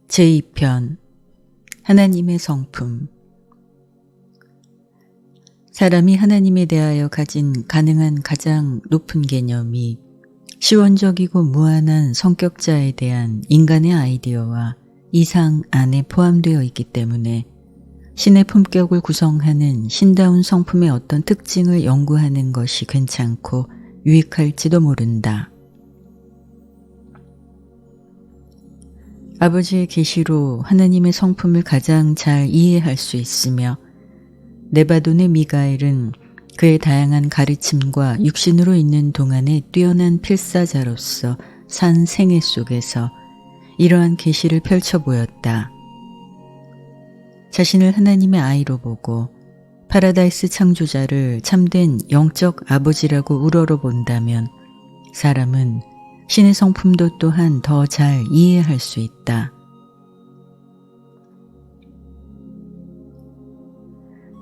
제2편 하나님의 성품. 사람이 하나님에 대하여 가진 가능한 가장 높은 개념이 시원적이고 무한한 성격자에 대한 인간의 아이디어와 이상 안에 포함되어 있기 때문에 신의 품격을 구성하는 신다운 성품의 어떤 특징을 연구하는 것이 괜찮고 유익할지도 모른다. 아버지의 계시로 하나님의 성품을 가장 잘 이해할 수 있으며 네바돈의 미가엘은 그의 다양한 가르침과 육신으로 있는 동안의 뛰어난 필사자로서 산 생애 속에서 이러한 계시를 펼쳐 보였다. 자신을 하나님의 아이로 보고 파라다이스 창조자를 참된 영적 아버지라고 우러러 본다면 사람은 신의 성품도 또한 더 잘 이해할 수 있다.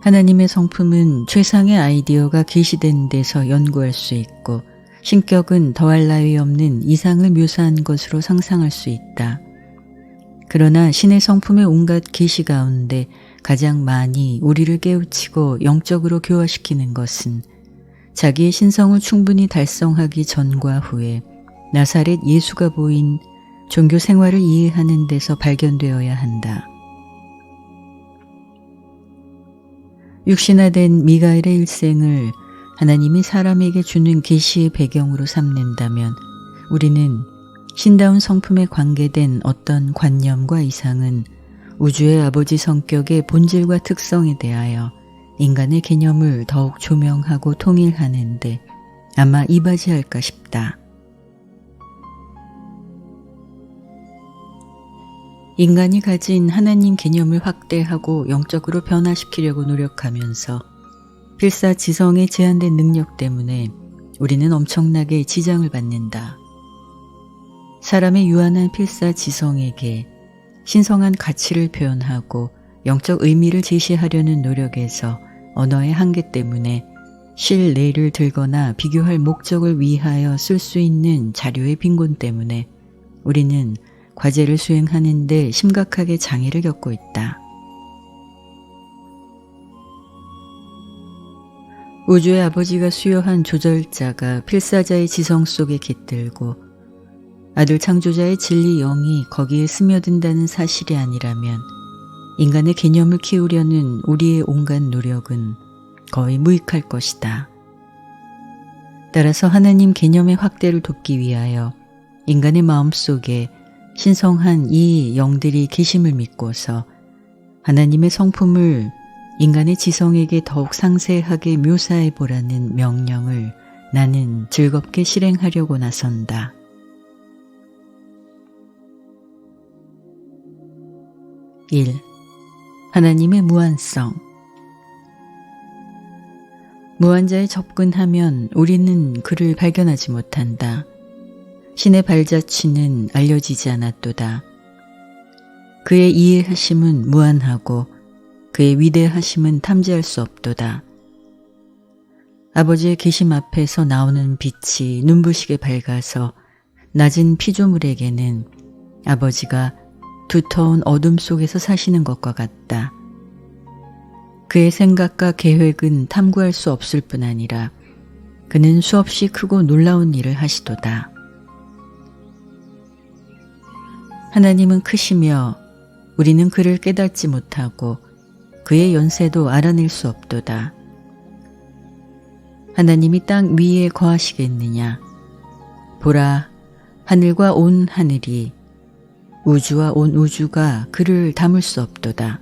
하나님의 성품은 최상의 아이디어가 계시된 데서 연구할 수 있고 신격은 더할 나위 없는 이상을 묘사한 것으로 상상할 수 있다. 그러나 신의 성품의 온갖 계시 가운데 가장 많이 우리를 깨우치고 영적으로 교화시키는 것은 자기의 신성을 충분히 달성하기 전과 후에 나사렛 예수가 보인 종교 생활을 이해하는 데서 발견되어야 한다. 육신화된 미가엘의 일생을 하나님이 사람에게 주는 계시의 배경으로 삼는다면 우리는 신다운 성품에 관계된 어떤 관념과 이상은 우주의 아버지 성격의 본질과 특성에 대하여 인간의 개념을 더욱 조명하고 통일하는 데 아마 이바지할까 싶다. 인간이 가진 하나님 개념을 확대하고 영적으로 변화시키려고 노력하면서 필사지성의 제한된 능력 때문에 우리는 엄청나게 지장을 받는다. 사람의 유한한 필사지성에게 신성한 가치를 표현하고 영적 의미를 제시하려는 노력에서 언어의 한계 때문에 실례를 들거나 비교할 목적을 위하여 쓸 수 있는 자료의 빈곤 때문에 우리는 과제를 수행하는 데 심각하게 장애를 겪고 있다. 우주의 아버지가 수여한 조절자가 필사자의 지성 속에 깃들고 아들 창조자의 진리 영이 거기에 스며든다는 사실이 아니라면 인간의 개념을 키우려는 우리의 온갖 노력은 거의 무익할 것이다. 따라서 하나님 개념의 확대를 돕기 위하여 인간의 마음속에 신성한 이 영들이 계심을 믿고서 하나님의 성품을 인간의 지성에게 더욱 상세하게 묘사해 보라는 명령을 나는 즐겁게 실행하려고 나선다. 1. 하나님의 무한성. 무한자에 접근하면 우리는 그를 발견하지 못한다. 신의 발자취는 알려지지 않았도다. 그의 이해하심은 무한하고 그의 위대하심은 탐지할 수 없도다. 아버지의 계심 앞에서 나오는 빛이 눈부시게 밝아서 낮은 피조물에게는 아버지가 두터운 어둠 속에서 사시는 것과 같다. 그의 생각과 계획은 탐구할 수 없을 뿐 아니라 그는 수없이 크고 놀라운 일을 하시도다. 하나님은 크시며 우리는 그를 깨닫지 못하고 그의 연세도 알아낼 수 없도다. 하나님이 땅 위에 거하시겠느냐? 보라, 하늘과 온 하늘이 우주와 온 우주가 그를 담을 수 없도다.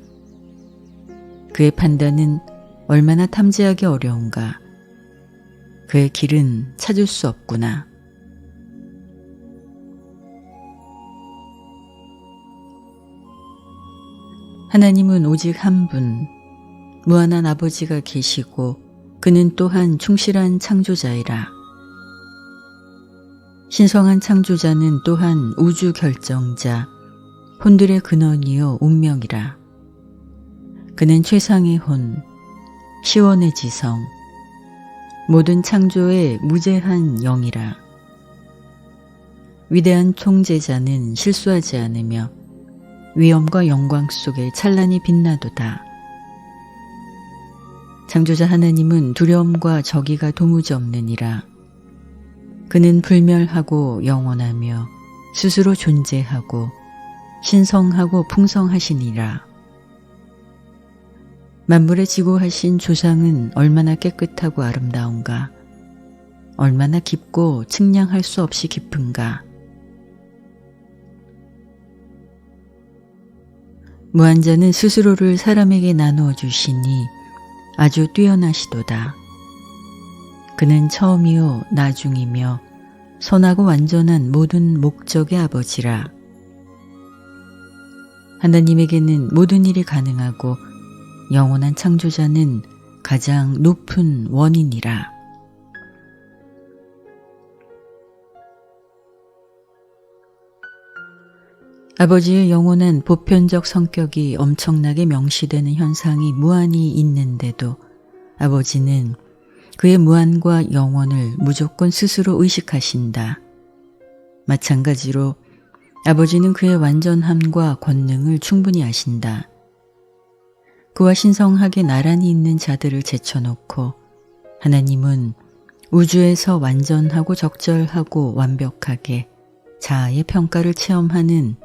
그의 판단은 얼마나 탐지하기 어려운가. 그의 길은 찾을 수 없구나. 하나님은 오직 한 분, 무한한 아버지가 계시고 그는 또한 충실한 창조자이라. 신성한 창조자는 또한 우주 결정자, 혼들의 근원이요 운명이라. 그는 최상의 혼, 시원의 지성, 모든 창조의 무제한 영이라. 위대한 통제자는 실수하지 않으며 위엄과 영광 속에 찬란히 빛나도다. 창조자 하나님은 두려움과 저기가 도무지 없느니라. 그는 불멸하고 영원하며 스스로 존재하고 신성하고 풍성하시니라. 만물의 지고하신 조상은 얼마나 깨끗하고 아름다운가. 얼마나 깊고 측량할 수 없이 깊은가. 무한자는 스스로를 사람에게 나누어 주시니 아주 뛰어나시도다. 그는 처음이요 나중이며 선하고 완전한 모든 목적의 아버지라. 하나님에게는 모든 일이 가능하고 영원한 창조자는 가장 높은 원인이라. 아버지의 영원한 보편적 성격이 엄청나게 명시되는 현상이 무한히 있는데도 아버지는 그의 무한과 영원을 무조건 스스로 의식하신다. 마찬가지로 아버지는 그의 완전함과 권능을 충분히 아신다. 그와 신성하게 나란히 있는 자들을 제쳐놓고 하나님은 우주에서 완전하고 적절하고 완벽하게 자아의 평가를 체험하는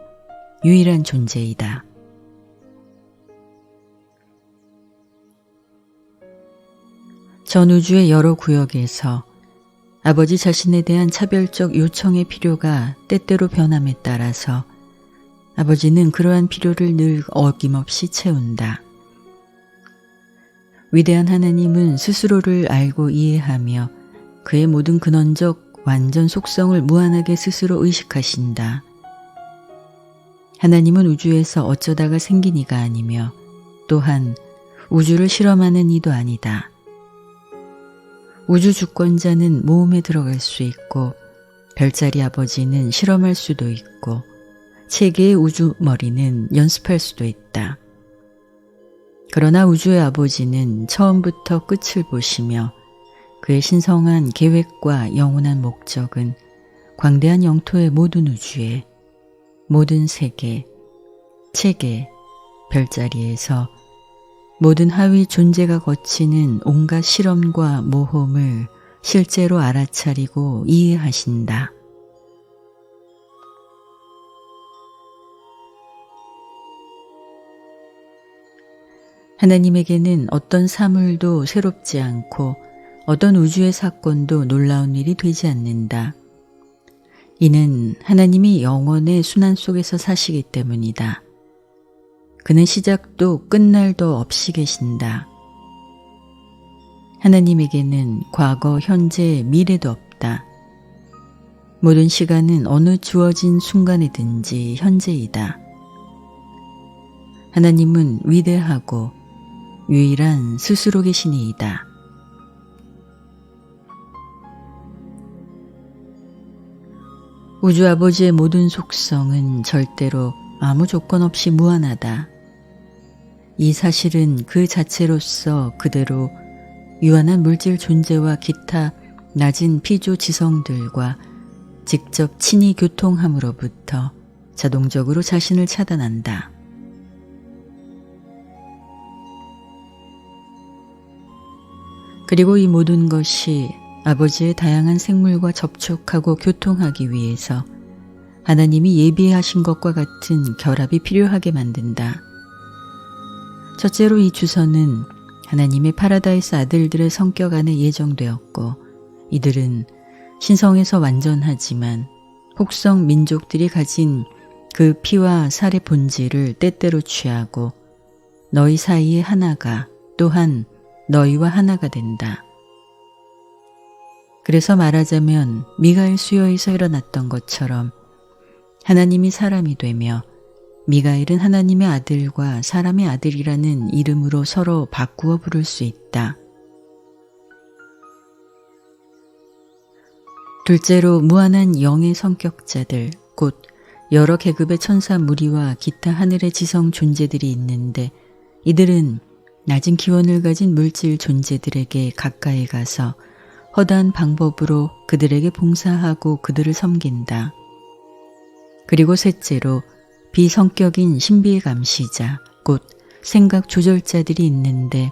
유일한 존재이다. 전 우주의 여러 구역에서 아버지 자신에 대한 차별적 요청의 필요가 때때로 변함에 따라서 아버지는 그러한 필요를 늘 어김없이 채운다. 위대한 하나님은 스스로를 알고 이해하며 그의 모든 근원적 완전 속성을 무한하게 스스로 의식하신다. 하나님은 우주에서 어쩌다가 생긴 이가 아니며 또한 우주를 실험하는 이도 아니다. 우주 주권자는 모험에 들어갈 수 있고 별자리 아버지는 실험할 수도 있고 체계의 우주머리는 연습할 수도 있다. 그러나 우주의 아버지는 처음부터 끝을 보시며 그의 신성한 계획과 영원한 목적은 광대한 영토의 모든 우주에 모든 세계, 체계, 별자리에서 모든 하위 존재가 거치는 온갖 실험과 모험을 실제로 알아차리고 이해하신다. 하나님에게는 어떤 사물도 새롭지 않고 어떤 우주의 사건도 놀라운 일이 되지 않는다. 이는 하나님이 영원의 순환 속에서 사시기 때문이다. 그는 시작도 끝날도 없이 계신다. 하나님에게는 과거, 현재, 미래도 없다. 모든 시간은 어느 주어진 순간이든지 현재이다. 하나님은 위대하고 유일한 스스로 계신 이이다. 우주 아버지의 모든 속성은 절대로 아무 조건 없이 무한하다. 이 사실은 그 자체로서 그대로 유한한 물질 존재와 기타 낮은 피조 지성들과 직접 친히 교통함으로부터 자동적으로 자신을 차단한다. 그리고 이 모든 것이 아버지의 다양한 생물과 접촉하고 교통하기 위해서 하나님이 예비하신 것과 같은 결합이 필요하게 만든다. 첫째로 이 주선은 하나님의 파라다이스 아들들의 성격 안에 예정되었고 이들은 신성에서 완전하지만 혹성 민족들이 가진 그 피와 살의 본질을 때때로 취하고 너희 사이의 하나가 또한 너희와 하나가 된다. 그래서 말하자면 미가엘 수여에서 일어났던 것처럼 하나님이 사람이 되며 미가엘은 하나님의 아들과 사람의 아들이라는 이름으로 서로 바꾸어 부를 수 있다. 둘째로 무한한 영의 성격자들, 곧 여러 계급의 천사 무리와 기타 하늘의 지성 존재들이 있는데 이들은 낮은 기원을 가진 물질 존재들에게 가까이 가서 허다한 방법으로 그들에게 봉사하고 그들을 섬긴다. 그리고 셋째로 비성격인 신비의 감시자, 곧 생각 조절자들이 있는데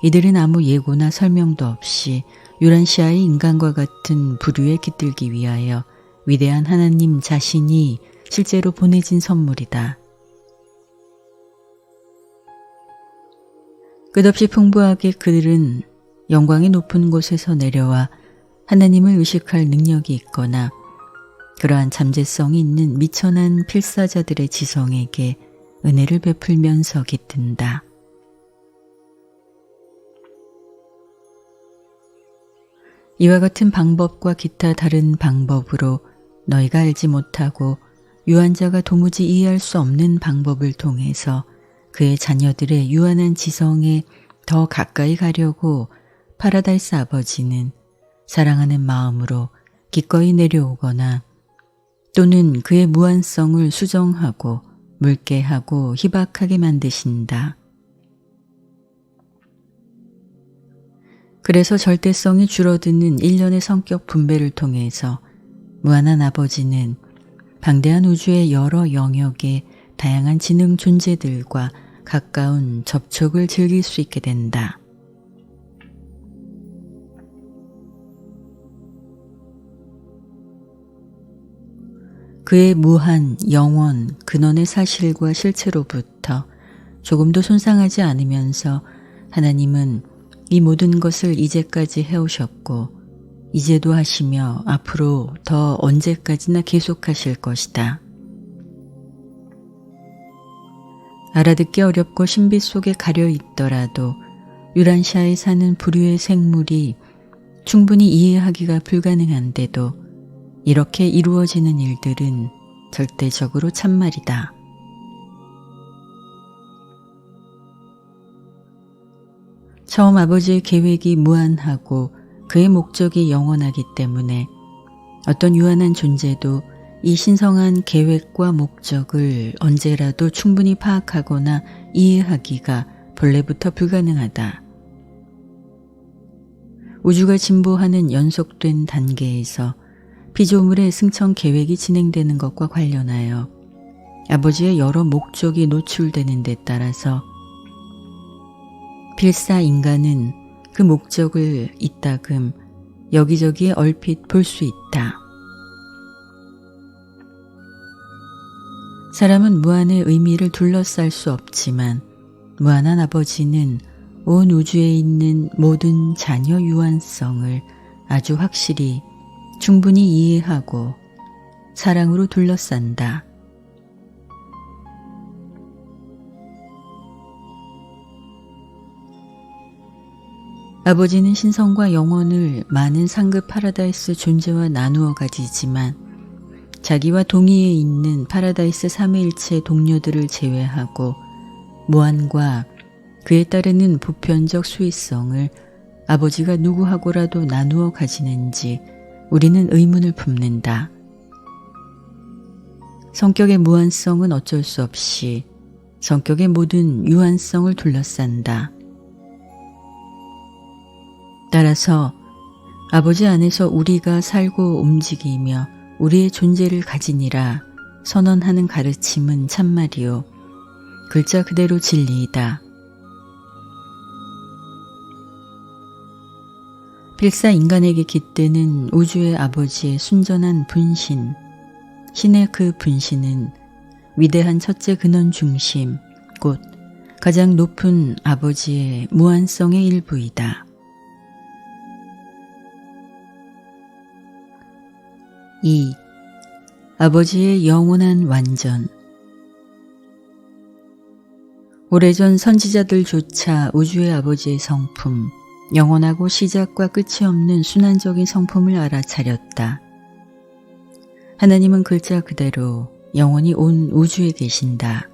이들은 아무 예고나 설명도 없이 유란시아의 인간과 같은 부류에 깃들기 위하여 위대한 하나님 자신이 실제로 보내진 선물이다. 끝없이 풍부하게 그들은 영광이 높은 곳에서 내려와 하나님을 의식할 능력이 있거나 그러한 잠재성이 있는 미천한 필사자들의 지성에게 은혜를 베풀면서 깃든다. 이와 같은 방법과 기타 다른 방법으로 너희가 알지 못하고 유한자가 도무지 이해할 수 없는 방법을 통해서 그의 자녀들의 유한한 지성에 더 가까이 가려고 파라다이스 아버지는 사랑하는 마음으로 기꺼이 내려오거나 또는 그의 무한성을 수정하고 물게하고 희박하게 만드신다. 그래서 절대성이 줄어드는 일련의 성격 분배를 통해서 무한한 아버지는 방대한 우주의 여러 영역의 다양한 지능 존재들과 가까운 접촉을 즐길 수 있게 된다. 그의 무한, 영원, 근원의 사실과 실체로부터 조금도 손상하지 않으면서 하나님은 이 모든 것을 이제까지 해오셨고 이제도 하시며 앞으로 더 언제까지나 계속하실 것이다. 알아듣기 어렵고 신비 속에 가려 있더라도 유란시아에 사는 부류의 생물이 충분히 이해하기가 불가능한데도 이렇게 이루어지는 일들은 절대적으로 참말이다. 처음 아버지의 계획이 무한하고 그의 목적이 영원하기 때문에 어떤 유한한 존재도 이 신성한 계획과 목적을 언제라도 충분히 파악하거나 이해하기가 본래부터 불가능하다. 우주가 진보하는 연속된 단계에서 피조물의 승천 계획이 진행되는 것과 관련하여 아버지의 여러 목적이 노출되는 데 따라서 필사 인간은 그 목적을 이따금 여기저기에 얼핏 볼 수 있다. 사람은 무한의 의미를 둘러쌀 수 없지만 무한한 아버지는 온 우주에 있는 모든 자녀 유한성을 아주 확실히 충분히 이해하고 사랑으로 둘러싼다. 아버지는 신성과 영혼을 많은 상급 파라다이스 존재와 나누어 가지지만 자기와 동의에 있는 파라다이스 삼위일체 동료들을 제외하고 무한과 그에 따르는 보편적 수위성을 아버지가 누구하고라도 나누어 가지는지 우리는 의문을 품는다. 성격의 무한성은 어쩔 수 없이 성격의 모든 유한성을 둘러싼다. 따라서 아버지 안에서 우리가 살고 움직이며 우리의 존재를 가지니라 선언하는 가르침은 참말이요 글자 그대로 진리이다. 필사 인간에게 깃드는 우주의 아버지의 순전한 분신, 신의 그 분신은 위대한 첫째 근원 중심, 곧 가장 높은 아버지의 무한성의 일부이다. 2. 아버지의 영원한 완전. 오래전 선지자들조차 우주의 아버지의 성품, 영원하고 시작과 끝이 없는 순환적인 성품을 알아차렸다. 하나님은 글자 그대로 영원히 온 우주에 계신다.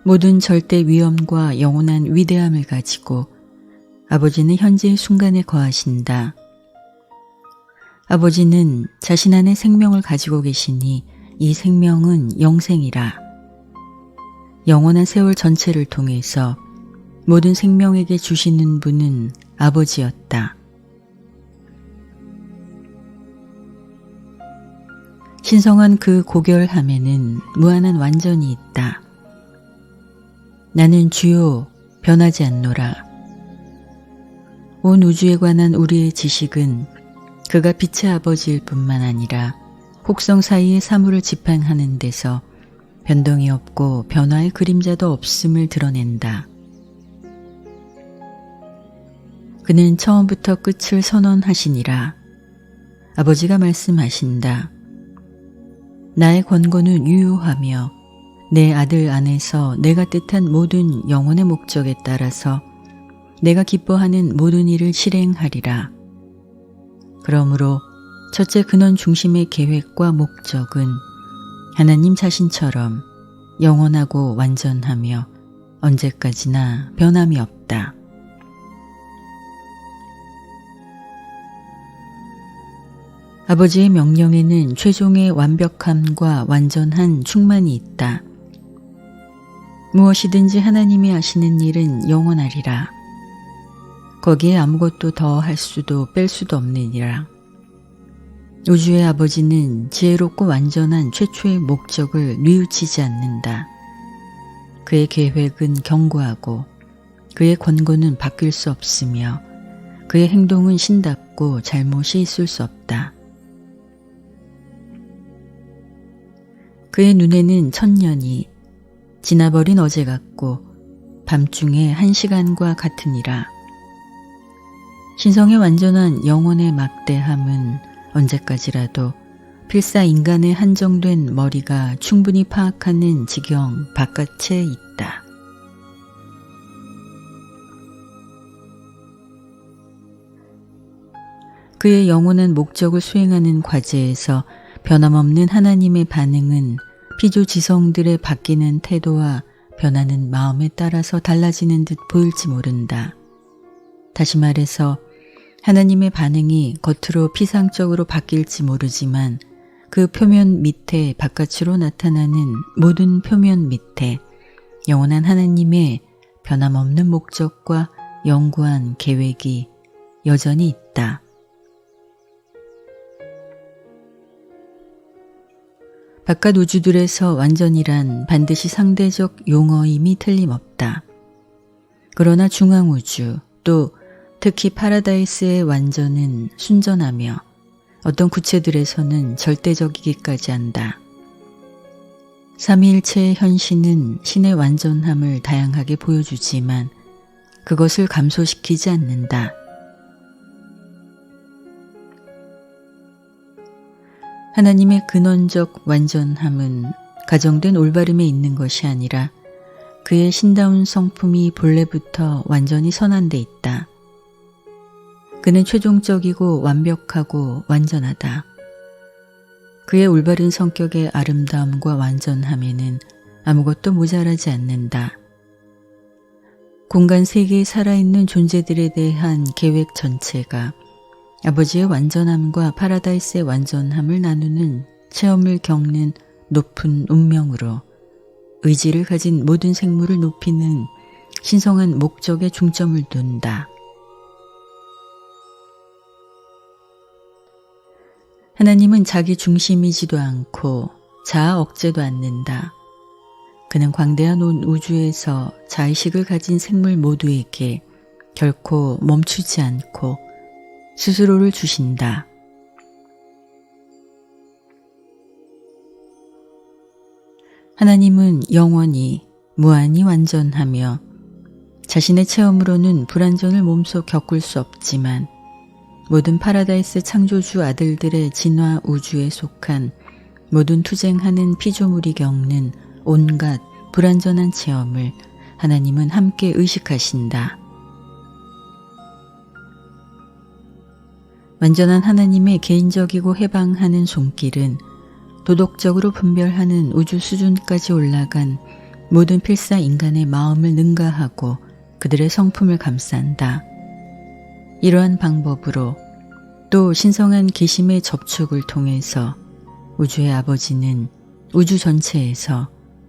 모든 절대 위엄과 영원한 위대함을 가지고 아버지는 현재의 순간에 거하신다. 아버지는 자신 안에 생명을 가지고 계시니 이 생명은 영생이라. 영원한 세월 전체를 통해서 모든 생명에게 주시는 분은 아버지였다. 신성한 그 고결함에는 무한한 완전이 있다. 나는 주요 변하지 않노라. 온 우주에 관한 우리의 지식은 그가 빛의 아버지일 뿐만 아니라 혹성 사이의 사물을 지팡하는 데서 변동이 없고 변화의 그림자도 없음을 드러낸다. 그는 처음부터 끝을 선언하시니라. 아버지가 말씀하신다. 나의 권고는 유효하며 내 아들 안에서 내가 뜻한 모든 영혼의 목적에 따라서 내가 기뻐하는 모든 일을 실행하리라. 그러므로 첫째 근원 중심의 계획과 목적은 하나님 자신처럼 영원하고 완전하며 언제까지나 변함이 없다. 아버지의 명령에는 최종의 완벽함과 완전한 충만이 있다. 무엇이든지 하나님이 하시는 일은 영원하리라. 거기에 아무것도 더 할 수도 뺄 수도 없느니라. 우주의 아버지는 지혜롭고 완전한 최초의 목적을 뉘우치지 않는다. 그의 계획은 견고하고 그의 권고는 바뀔 수 없으며 그의 행동은 신답고 잘못이 있을 수 없다. 그의 눈에는 천년이 지나버린 어제 같고 밤중에 1시간과 같으니라. 신성의 완전한 영혼의 막대함은 언제까지라도 필사 인간의 한정된 머리가 충분히 파악하는 지경 바깥에 있다. 그의 영원한 목적을 수행하는 과제에서 변함없는 하나님의 반응은 피조지성들의 바뀌는 태도와 변하는 마음에 따라서 달라지는 듯 보일지 모른다. 다시 말해서 하나님의 반응이 겉으로 피상적으로 바뀔지 모르지만 그 표면 밑에 바깥으로 나타나는 모든 표면 밑에 영원한 하나님의 변함없는 목적과 영구한 계획이 여전히 있다. 바깥 우주들에서 완전이란 반드시 상대적 용어임이 틀림없다. 그러나 중앙우주 또 특히 파라다이스의 완전은 순전하며 어떤 구체들에서는 절대적이기까지 한다. 삼위일체의 현신은 신의 완전함을 다양하게 보여주지만 그것을 감소시키지 않는다. 하나님의 근원적 완전함은 가정된 올바름에 있는 것이 아니라 그의 신다운 성품이 본래부터 완전히 선한 데 있다. 그는 최종적이고 완벽하고 완전하다. 그의 올바른 성격의 아름다움과 완전함에는 아무것도 모자라지 않는다. 공간 세계에 살아있는 존재들에 대한 계획 전체가 아버지의 완전함과 파라다이스의 완전함을 나누는 체험을 겪는 높은 운명으로 의지를 가진 모든 생물을 높이는 신성한 목적에 중점을 둔다. 하나님은 자기 중심이지도 않고 자아 억제도 않는다. 그는 광대한 온 우주에서 자의식을 가진 생물 모두에게 결코 멈추지 않고 스스로를 주신다. 하나님은 영원히 무한히 완전하며 자신의 체험으로는 불완전을 몸소 겪을 수 없지만 모든 파라다이스 창조주 아들들의 진화 우주에 속한 모든 투쟁하는 피조물이 겪는 온갖 불완전한 체험을 하나님은 함께 의식하신다. 완전한 하나님의 개인적이고 해방하는 손길은 도덕적으로 분별하는 우주 수준까지 올라간 모든 필사 인간의 마음을 능가하고 그들의 성품을 감싼다. 이러한 방법으로 또 신성한 계심의 접촉을 통해서 우주의 아버지는 우주 전체에서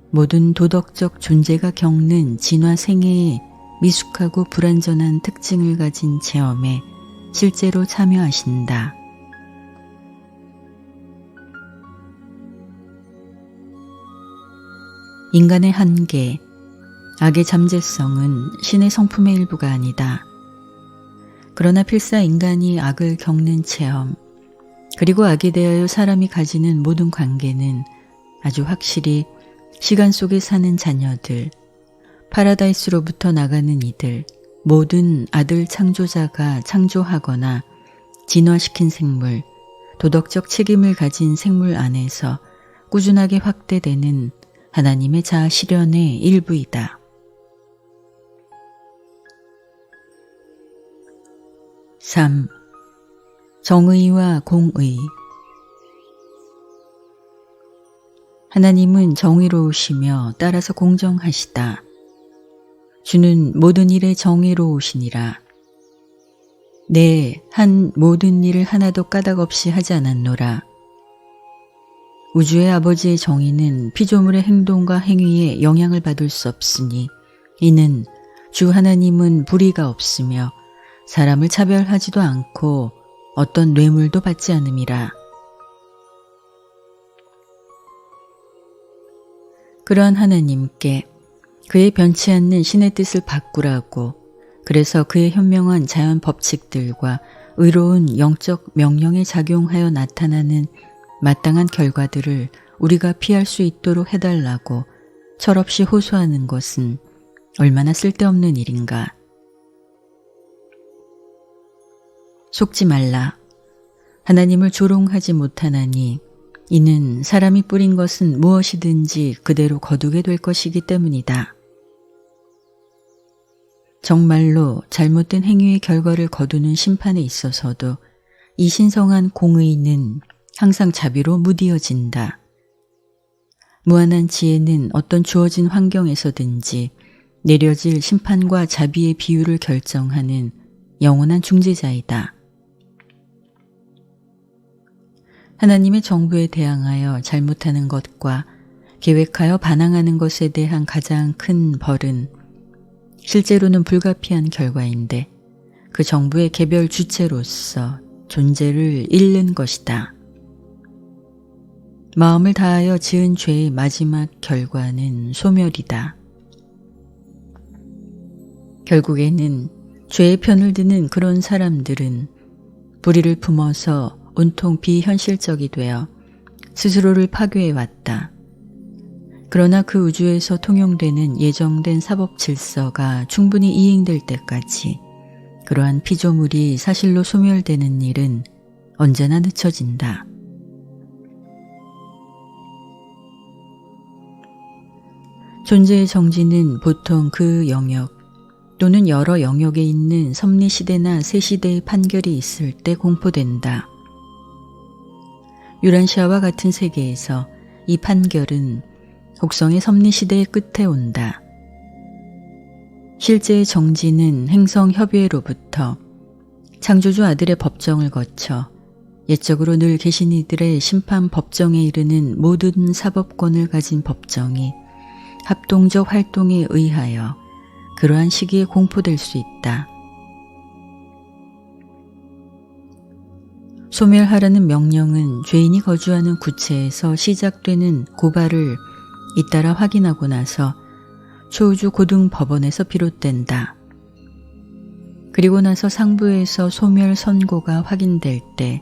모든 도덕적 존재가 겪는 진화 생애의 미숙하고 불완전한 특징을 가진 체험에 실제로 참여하신다. 인간의 한계, 악의 잠재성은 신의 성품의 일부가 아니다. 그러나 필사 인간이 악을 겪는 체험, 그리고 악에 대하여 사람이 가지는 모든 관계는 아주 확실히 시간 속에 사는 자녀들, 파라다이스로부터 나가는 이들, 모든 아들 창조자가 창조하거나 진화시킨 생물, 도덕적 책임을 가진 생물 안에서 꾸준하게 확대되는 하나님의 자아 실현의 일부이다. 3. 정의와 공의. 하나님은 정의로우시며 따라서 공정하시다. 주는 모든 일에 정의로우시니라. 내 한 모든 일을 하나도 까닭 없이 하지 않았노라. 우주의 아버지의 정의는 피조물의 행동과 행위에 영향을 받을 수 없으니 이는 주 하나님은 불의가 없으며 사람을 차별하지도 않고 어떤 뇌물도 받지 않음이라. 그러한 하나님께 그의 변치 않는 신의 뜻을 바꾸라고, 그래서 그의 현명한 자연 법칙들과 의로운 영적 명령에 작용하여 나타나는 마땅한 결과들을 우리가 피할 수 있도록 해달라고 철없이 호소하는 것은 얼마나 쓸데없는 일인가. 속지 말라. 하나님을 조롱하지 못하나니 이는 사람이 뿌린 것은 무엇이든지 그대로 거두게 될 것이기 때문이다. 정말로 잘못된 행위의 결과를 거두는 심판에 있어서도 이 신성한 공의는 항상 자비로 무디어진다. 무한한 지혜는 어떤 주어진 환경에서든지 내려질 심판과 자비의 비율을 결정하는 영원한 중재자이다. 하나님의 정부에 대항하여 잘못하는 것과 계획하여 반항하는 것에 대한 가장 큰 벌은 실제로는 불가피한 결과인데 그 정부의 개별 주체로서 존재를 잃는 것이다. 마음을 다하여 지은 죄의 마지막 결과는 소멸이다. 결국에는 죄의 편을 드는 그런 사람들은 불의를 품어서 온통 비현실적이 되어 스스로를 파괴해왔다. 그러나 그 우주에서 통용되는 예정된 사법 질서가 충분히 이행될 때까지 그러한 피조물이 사실로 소멸되는 일은 언제나 늦춰진다. 존재의 정지는 보통 그 영역 또는 여러 영역에 있는 섭리시대나 세시대의 판결이 있을 때 공포된다. 유란시아와 같은 세계에서 이 판결은 곡성의 섭리시대의 끝에 온다. 실제의 정지는 행성협의회로부터 창조주 아들의 법정을 거쳐 옛적으로 늘 계신 이들의 심판 법정에 이르는 모든 사법권을 가진 법정이 합동적 활동에 의하여 그러한 시기에 공포될 수 있다. 소멸하라는 명령은 죄인이 거주하는 구체에서 시작되는 고발을 잇따라 확인하고 나서 초우주 고등법원에서 비롯된다. 그리고 나서 상부에서 소멸 선고가 확인될 때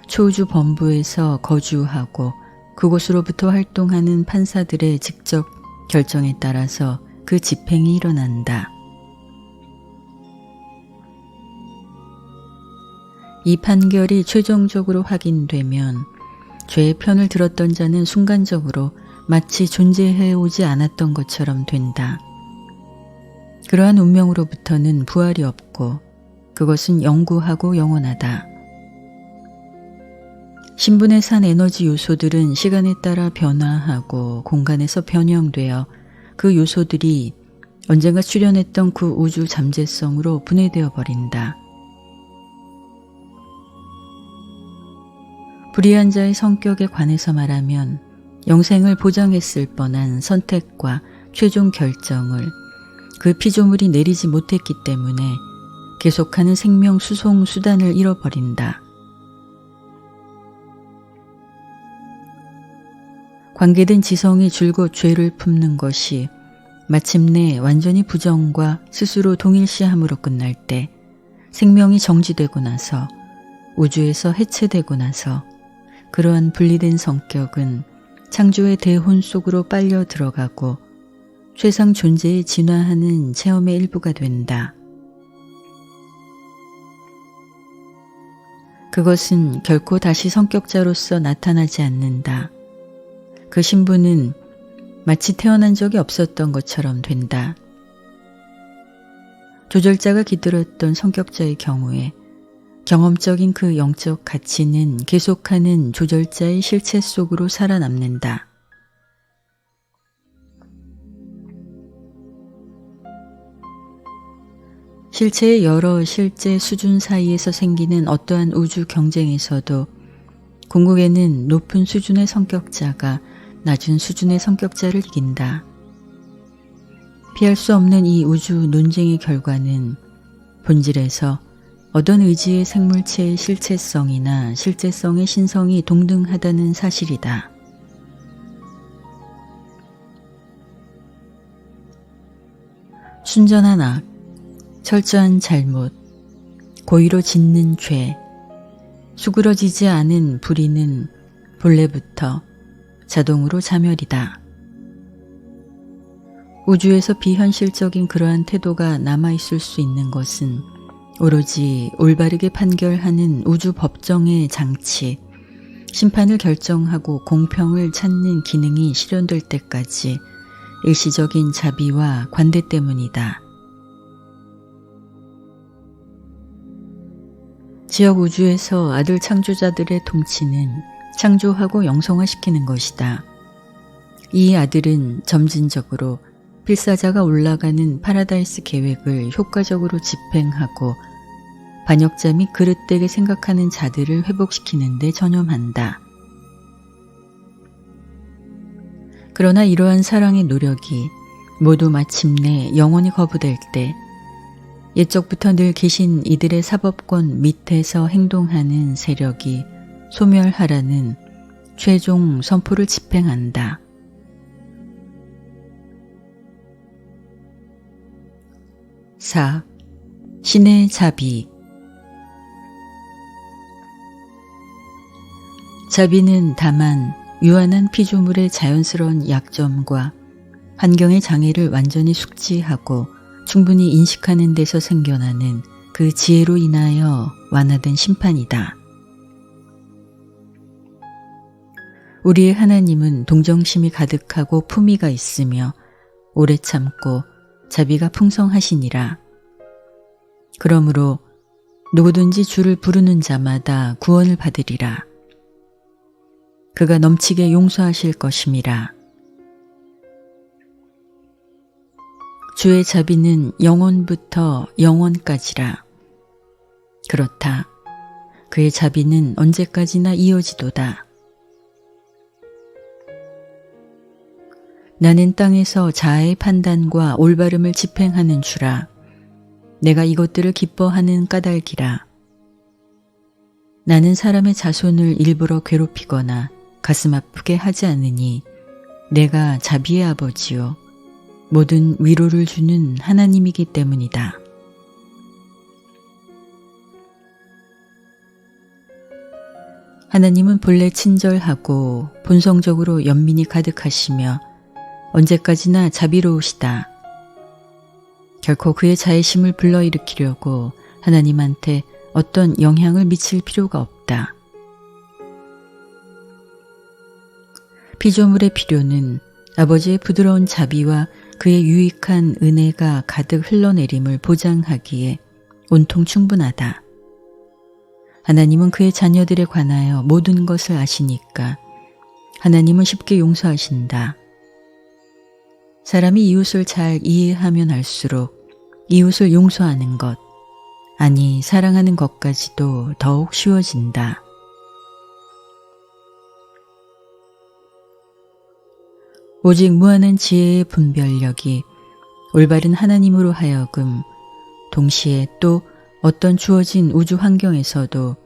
초우주 본부에서 거주하고 그곳으로부터 활동하는 판사들의 직접 결정에 따라서 그 집행이 일어난다. 이 판결이 최종적으로 확인되면 죄의 편을 들었던 자는 순간적으로 마치 존재해오지 않았던 것처럼 된다. 그러한 운명으로부터는 부활이 없고 그것은 영구하고 영원하다. 신분에 산 에너지 요소들은 시간에 따라 변화하고 공간에서 변형되어 그 요소들이 언젠가 출현했던 그 우주 잠재성으로 분해되어 버린다. 불의한 자의 성격에 관해서 말하면 영생을 보장했을 뻔한 선택과 최종 결정을 그 피조물이 내리지 못했기 때문에 계속하는 생명 수송 수단을 잃어버린다. 관계된 지성이 줄곧 죄를 품는 것이 마침내 완전히 부정과 스스로 동일시함으로 끝날 때, 생명이 정지되고 나서, 우주에서 해체되고 나서 그러한 분리된 성격은 창조의 대혼 속으로 빨려 들어가고 최상 존재에 진화하는 체험의 일부가 된다. 그것은 결코 다시 성격자로서 나타나지 않는다. 그 신분은 마치 태어난 적이 없었던 것처럼 된다. 조절자가 깃들었던 성격자의 경우에 경험적인 그 영적 가치는 계속하는 조절자의 실체 속으로 살아남는다. 실체의 여러 실제 수준 사이에서 생기는 어떠한 우주 경쟁에서도 궁극에는 높은 수준의 성격자가 낮은 수준의 성격자를 이긴다. 피할 수 없는 이 우주 논쟁의 결과는 본질에서 어떤 의지의 생물체의 실체성이나 실제성의 신성이 동등하다는 사실이다. 순전한 악, 철저한 잘못, 고의로 짓는 죄, 수그러지지 않은 불의는 본래부터 자동으로 자멸이다. 우주에서 비현실적인 그러한 태도가 남아있을 수 있는 것은 오로지 올바르게 판결하는 우주 법정의 장치, 심판을 결정하고 공평을 찾는 기능이 실현될 때까지 일시적인 자비와 관대 때문이다. 지역 우주에서 아들 창조자들의 통치는 창조하고 영성화시키는 것이다. 이 아들은 점진적으로 필사자가 올라가는 파라다이스 계획을 효과적으로 집행하고 반역자 및 그릇되게 생각하는 자들을 회복시키는 데 전념한다. 그러나 이러한 사랑의 노력이 모두 마침내 영원히 거부될 때 옛적부터 늘 계신 이들의 사법권 밑에서 행동하는 세력이 소멸하라는 최종 선포를 집행한다. 4. 신의 자비. 자비는 다만 유한한 피조물의 자연스러운 약점과 환경의 장애를 완전히 숙지하고 충분히 인식하는 데서 생겨나는 그 지혜로 인하여 완화된 심판이다. 우리의 하나님은 동정심이 가득하고 품위가 있으며 오래 참고 자비가 풍성하시니라. 그러므로 누구든지 주를 부르는 자마다 구원을 받으리라. 그가 넘치게 용서하실 것임이라. 주의 자비는 영원부터 영원까지라. 그렇다. 그의 자비는 언제까지나 이어지도다. 나는 땅에서 자아의 판단과 올바름을 집행하는 주라. 내가 이것들을 기뻐하는 까닭이라. 나는 사람의 자손을 일부러 괴롭히거나 가슴 아프게 하지 않으니 내가 자비의 아버지요 모든 위로를 주는 하나님이기 때문이다. 하나님은 본래 친절하고 본성적으로 연민이 가득하시며 언제까지나 자비로우시다. 결코 그의 자애심을 불러일으키려고 하나님한테 어떤 영향을 미칠 필요가 없다. 피조물의 필요는 아버지의 부드러운 자비와 그의 유익한 은혜가 가득 흘러내림을 보장하기에 온통 충분하다. 하나님은 그의 자녀들에 관하여 모든 것을 아시니까 하나님은 쉽게 용서하신다. 사람이 이웃을 잘 이해하면 할수록 이웃을 용서하는 것, 아니 사랑하는 것까지도 더욱 쉬워진다. 오직 무한한 지혜의 분별력이 올바른 하나님으로 하여금 동시에 또 어떤 주어진 우주 환경에서도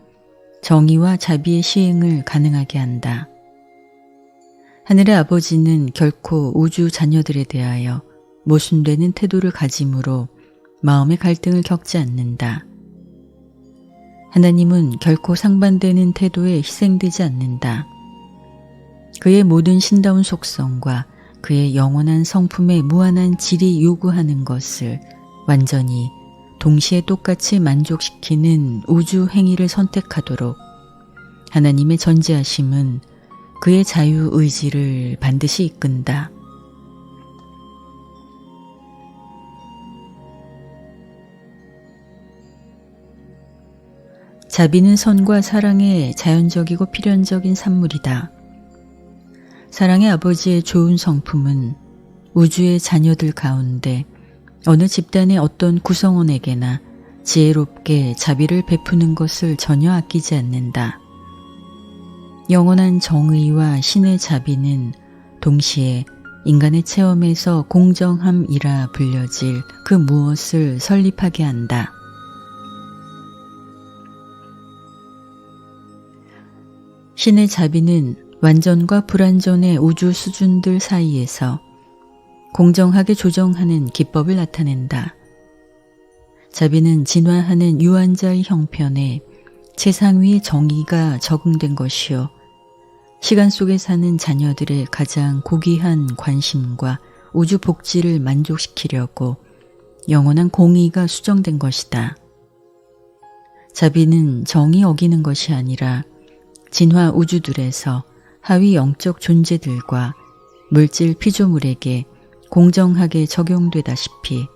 정의와 자비의 시행을 가능하게 한다. 하늘의 아버지는 결코 우주 자녀들에 대하여 모순되는 태도를 가짐으로 마음의 갈등을 겪지 않는다. 하나님은 결코 상반되는 태도에 희생되지 않는다. 그의 모든 신다운 속성과 그의 영원한 성품의 무한한 질이 요구하는 것을 완전히 동시에 똑같이 만족시키는 우주 행위를 선택하도록 하나님의 전지하심은 그의 자유의지를 반드시 이끈다. 자비는 선과 사랑의 자연적이고 필연적인 산물이다. 사랑의 아버지의 좋은 성품은 우주의 자녀들 가운데 어느 집단의 어떤 구성원에게나 지혜롭게 자비를 베푸는 것을 전혀 아끼지 않는다. 영원한 정의와 신의 자비는 동시에 인간의 체험에서 공정함이라 불려질 그 무엇을 설립하게 한다. 신의 자비는 완전과 불완전의 우주 수준들 사이에서 공정하게 조정하는 기법을 나타낸다. 자비는 진화하는 유한자의 형편에 최상위의 정의가 적응된 것이요. 시간 속에 사는 자녀들의 가장 고귀한 관심과 우주 복지를 만족시키려고 영원한 공의가 수정된 것이다. 자비는 정의 어기는 것이 아니라 진화 우주들에서 하위 영적 존재들과 물질 피조물에게 공정하게 적용되다시피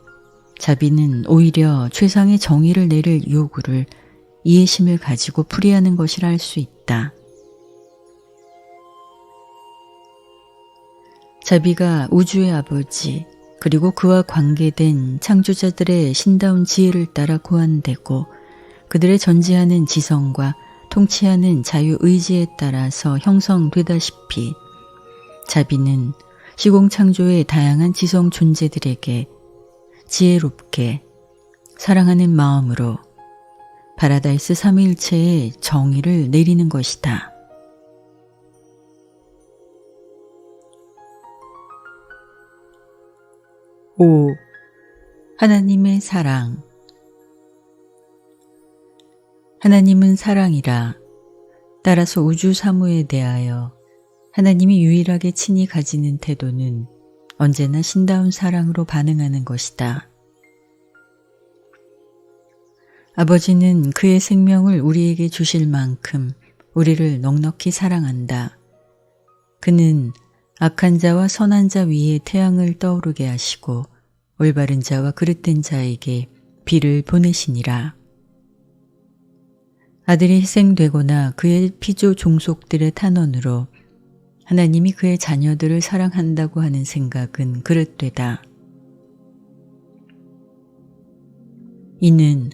자비는 오히려 최상의 정의를 내릴 요구를 이해심을 가지고 풀이하는 것이라 할 수 있다. 자비가 우주의 아버지 그리고 그와 관계된 창조자들의 신다운 지혜를 따라 고안되고 그들의 전지하는 지성과 통치하는 자유의지에 따라서 형성되다시피 자비는 시공창조의 다양한 지성 존재들에게 지혜롭게 사랑하는 마음으로 파라다이스 삼위일체의 정의를 내리는 것이다. 5. 하나님의 사랑. 하나님은 사랑이라. 따라서 우주 사무에 대하여 하나님이 유일하게 친히 가지는 태도는 언제나 신다운 사랑으로 반응하는 것이다. 아버지는 그의 생명을 우리에게 주실 만큼 우리를 넉넉히 사랑한다. 그는 악한 자와 선한 자 위에 태양을 떠오르게 하시고 올바른 자와 그릇된 자에게 비를 보내시니라. 아들이 희생되거나 그의 피조 종속들의 탄원으로 하나님이 그의 자녀들을 사랑한다고 하는 생각은 그릇되다. 이는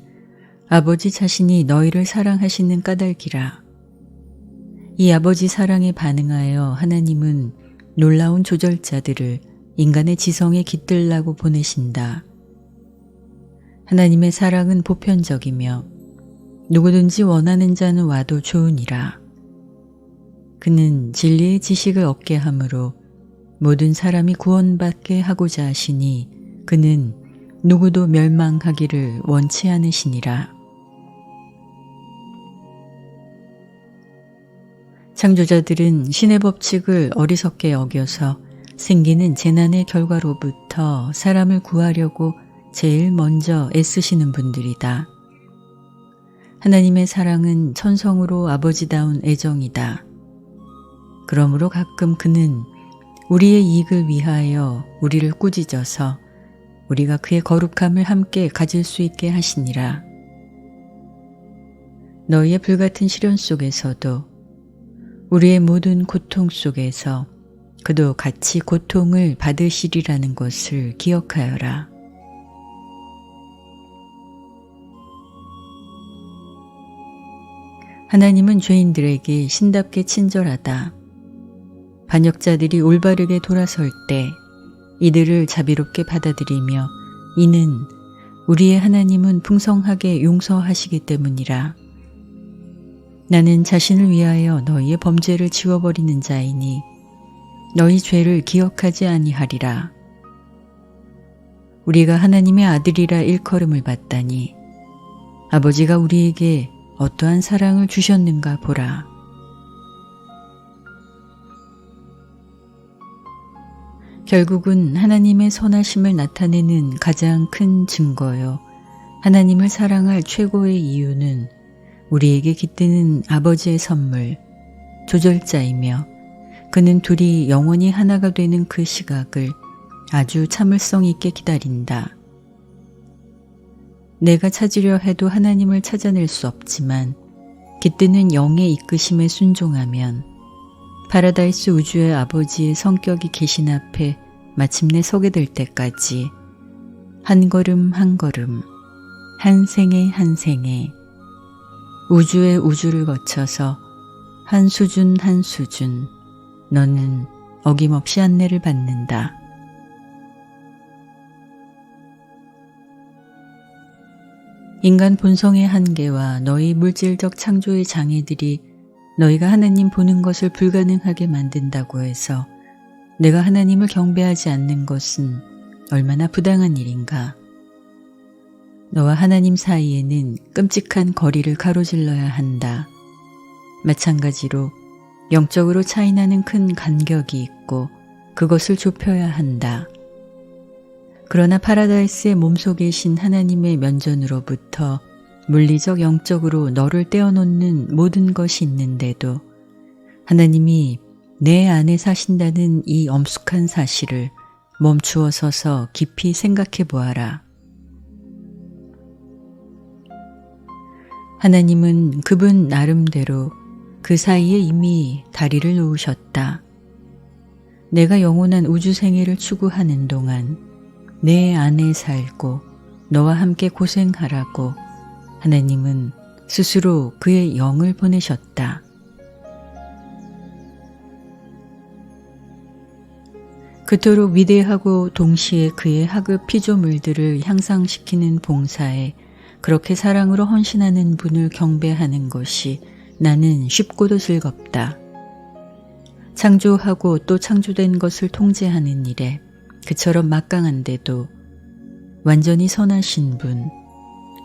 아버지 자신이 너희를 사랑하시는 까닭이라. 이 아버지 사랑에 반응하여 하나님은 놀라운 조절자들을 인간의 지성에 깃들라고 보내신다. 하나님의 사랑은 보편적이며 누구든지 원하는 자는 와도 좋으니라. 그는 진리의 지식을 얻게 하므로 모든 사람이 구원받게 하고자 하시니 그는 누구도 멸망하기를 원치 않으시니라. 창조자들은 신의 법칙을 어리석게 여겨서 생기는 재난의 결과로부터 사람을 구하려고 제일 먼저 애쓰시는 분들이다. 하나님의 사랑은 천성으로 아버지다운 애정이다. 그러므로 가끔 그는 우리의 이익을 위하여 우리를 꾸짖어서 우리가 그의 거룩함을 함께 가질 수 있게 하시니라. 너희의 불같은 시련 속에서도 우리의 모든 고통 속에서 그도 같이 고통을 받으시리라는 것을 기억하여라. 하나님은 죄인들에게 신답게 친절하다. 반역자들이 올바르게 돌아설 때 이들을 자비롭게 받아들이며 이는 우리의 하나님은 풍성하게 용서하시기 때문이라. 나는 자신을 위하여 너희의 범죄를 지워버리는 자이니 너희 죄를 기억하지 아니하리라. 우리가 하나님의 아들이라 일컬음을 받다니 아버지가 우리에게 어떠한 사랑을 주셨는가 보라. 결국은 하나님의 선하심을 나타내는 가장 큰 증거요. 하나님을 사랑할 최고의 이유는 우리에게 깃드는 아버지의 선물, 조절자이며 그는 둘이 영원히 하나가 되는 그 시각을 아주 참을성 있게 기다린다. 내가 찾으려 해도 하나님을 찾아낼 수 없지만 깃드는 영의 이끄심에 순종하면 파라다이스 우주의 아버지의 성격이 계신 앞에 마침내 서게 될 때까지 한 걸음 한 걸음, 한 생애 한 생애, 우주의 우주를 거쳐서 한 수준 한 수준 너는 어김없이 안내를 받는다. 인간 본성의 한계와 너희 물질적 창조의 장애들이 너희가 하나님 보는 것을 불가능하게 만든다고 해서 내가 하나님을 경배하지 않는 것은 얼마나 부당한 일인가. 너와 하나님 사이에는 끔찍한 거리를 가로질러야 한다. 마찬가지로 영적으로 차이나는 큰 간격이 있고 그것을 좁혀야 한다. 그러나 파라다이스의 몸속에 계신 하나님의 면전으로부터 물리적 영적으로 너를 떼어놓는 모든 것이 있는데도 하나님이 내 안에 사신다는 이 엄숙한 사실을 멈추어 서서 깊이 생각해 보아라. 하나님은 그분 나름대로 그 사이에 이미 다리를 놓으셨다. 내가 영원한 우주생애를 추구하는 동안 내 안에 살고 너와 함께 고생하라고 하나님은 스스로 그의 영을 보내셨다. 그토록 위대하고 동시에 그의 하급 피조물들을 향상시키는 봉사에 그렇게 사랑으로 헌신하는 분을 경배하는 것이 나는 쉽고도 즐겁다. 창조하고 또 창조된 것을 통제하는 일에 그처럼 막강한데도 완전히 선하신 분,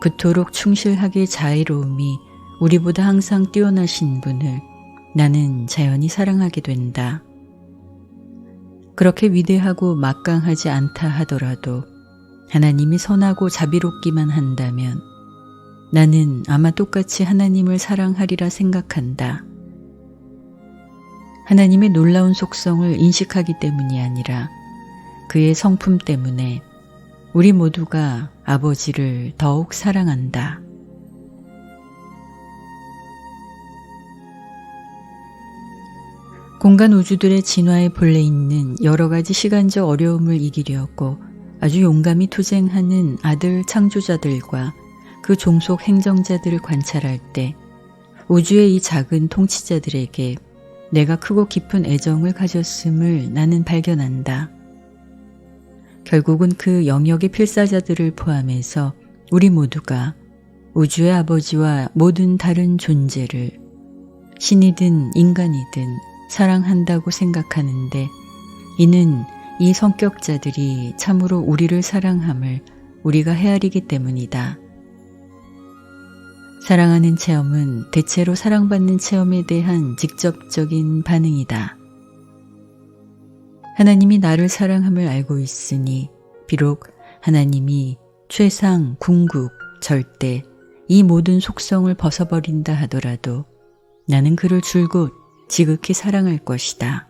그토록 충실하게 자애로움이 우리보다 항상 뛰어나신 분을 나는 자연히 사랑하게 된다. 그렇게 위대하고 막강하지 않다 하더라도 하나님이 선하고 자비롭기만 한다면 나는 아마 똑같이 하나님을 사랑하리라 생각한다. 하나님의 놀라운 속성을 인식하기 때문이 아니라 그의 성품 때문에 우리 모두가 아버지를 더욱 사랑한다. 공간 우주들의 진화의 본래 있는 여러 가지 시간적 어려움을 이기려고 아주 용감히 투쟁하는 아들 창조자들과 그 종속 행정자들을 관찰할 때 우주의 이 작은 통치자들에게 내가 크고 깊은 애정을 가졌음을 나는 발견한다. 결국은 그 영역의 필사자들을 포함해서 우리 모두가 우주의 아버지와 모든 다른 존재를 신이든 인간이든 사랑한다고 생각하는데 이는 이 성격자들이 참으로 우리를 사랑함을 우리가 헤아리기 때문이다. 사랑하는 체험은 대체로 사랑받는 체험에 대한 직접적인 반응이다. 하나님이 나를 사랑함을 알고 있으니 비록 하나님이 최상, 궁극, 절대 이 모든 속성을 벗어버린다 하더라도 나는 그를 줄곧 지극히 사랑할 것이다.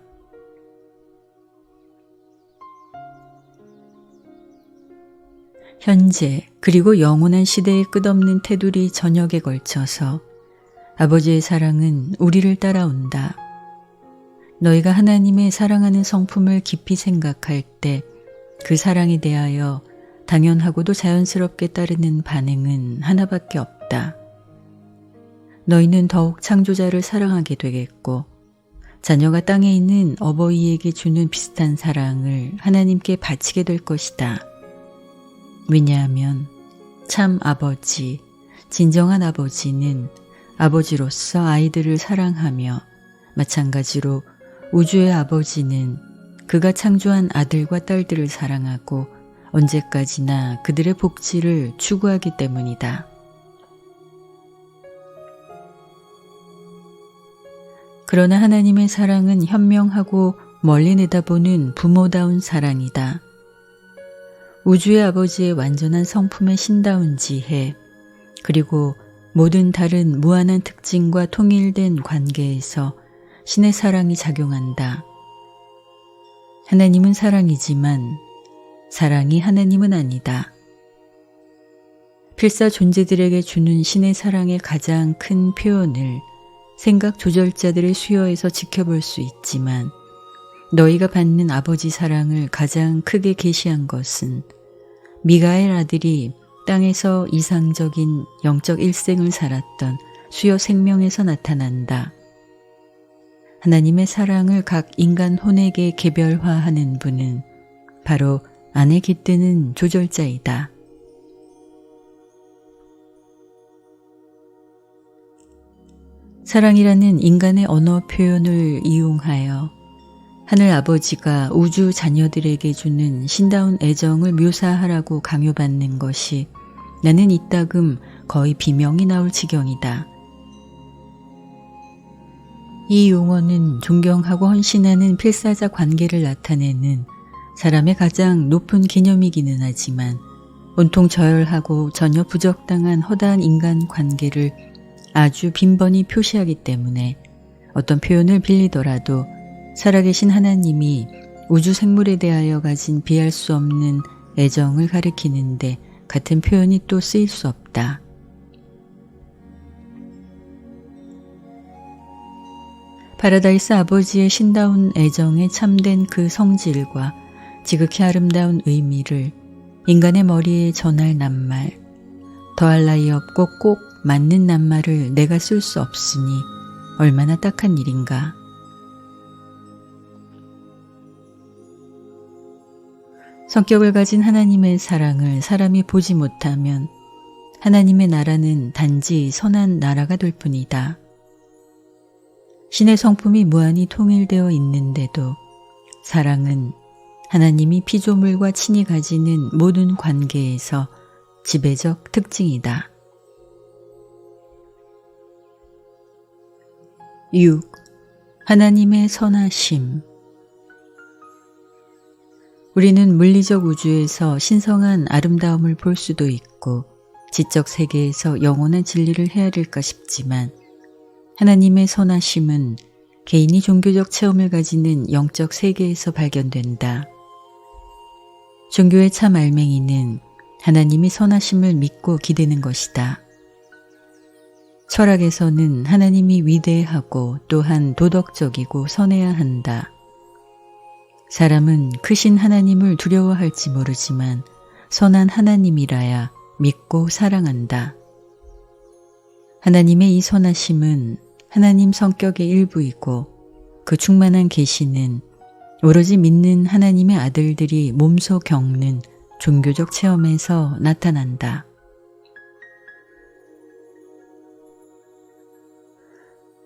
현재 그리고 영원한 시대의 끝없는 테두리 전역에 걸쳐서 아버지의 사랑은 우리를 따라온다. 너희가 하나님의 사랑하는 성품을 깊이 생각할 때 그 사랑에 대하여 당연하고도 자연스럽게 따르는 반응은 하나밖에 없다. 너희는 더욱 창조자를 사랑하게 되겠고 자녀가 땅에 있는 어버이에게 주는 비슷한 사랑을 하나님께 바치게 될 것이다. 왜냐하면 참 아버지, 진정한 아버지는 아버지로서 아이들을 사랑하며 마찬가지로 우주의 아버지는 그가 창조한 아들과 딸들을 사랑하고 언제까지나 그들의 복지를 추구하기 때문이다. 그러나 하나님의 사랑은 현명하고 멀리 내다보는 부모다운 사랑이다. 우주의 아버지의 완전한 성품의 신다운 지혜, 그리고 모든 다른 무한한 특징과 통일된 관계에서 신의 사랑이 작용한다. 하나님은 사랑이지만 사랑이 하나님은 아니다. 필사 존재들에게 주는 신의 사랑의 가장 큰 표현을 생각 조절자들의 수여에서 지켜볼 수 있지만 너희가 받는 아버지 사랑을 가장 크게 계시한 것은 미가엘 아들이 땅에서 이상적인 영적 일생을 살았던 수여 생명에서 나타난다. 하나님의 사랑을 각 인간 혼에게 개별화하는 분은 바로 안에 깃드는 조절자이다. 사랑이라는 인간의 언어 표현을 이용하여 하늘 아버지가 우주 자녀들에게 주는 신다운 애정을 묘사하라고 강요받는 것이 나는 이따금 거의 비명이 나올 지경이다. 이 용어는 존경하고 헌신하는 필사자 관계를 나타내는 사람의 가장 높은 개념이기는 하지만 온통 저열하고 전혀 부적당한 허다한 인간 관계를 아주 빈번히 표시하기 때문에 어떤 표현을 빌리더라도 살아계신 하나님이 우주 생물에 대하여 가진 비할 수 없는 애정을 가리키는데 같은 표현이 또 쓰일 수 없다. 파라다이스 아버지의 신다운 애정에 참된 그 성질과 지극히 아름다운 의미를 인간의 머리에 전할 낱말, 더할 나위 없고 꼭 맞는 낱말을 내가 쓸 수 없으니 얼마나 딱한 일인가. 성격을 가진 하나님의 사랑을 사람이 보지 못하면 하나님의 나라는 단지 선한 나라가 될 뿐이다. 신의 성품이 무한히 통일되어 있는데도 사랑은 하나님이 피조물과 친히 가지는 모든 관계에서 지배적 특징이다. 6. 하나님의 선하심. 우리는 물리적 우주에서 신성한 아름다움을 볼 수도 있고 지적 세계에서 영원한 진리를 헤아릴까 싶지만 하나님의 선하심은 개인이 종교적 체험을 가지는 영적 세계에서 발견된다. 종교의 참 알맹이는 하나님이 선하심을 믿고 기대는 것이다. 철학에서는 하나님이 위대하고 또한 도덕적이고 선해야 한다. 사람은 크신 하나님을 두려워할지 모르지만 선한 하나님이라야 믿고 사랑한다. 하나님의 이 선하심은 하나님 성격의 일부이고 그 충만한 계시는 오로지 믿는 하나님의 아들들이 몸소 겪는 종교적 체험에서 나타난다.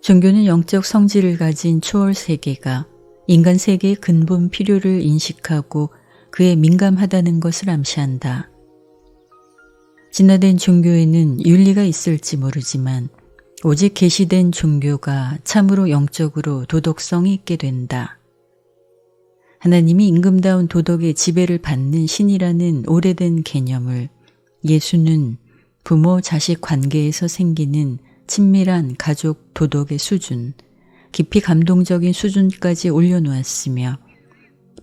종교는 영적 성질을 가진 초월 세계가 인간 세계의 근본 필요를 인식하고 그에 민감하다는 것을 암시한다. 진화된 종교에는 윤리가 있을지 모르지만 오직 계시된 종교가 참으로 영적으로 도덕성이 있게 된다. 하나님이 임금다운 도덕의 지배를 받는 신이라는 오래된 개념을 예수는 부모 자식 관계에서 생기는 친밀한 가족 도덕의 수준, 깊이 감동적인 수준까지 올려놓았으며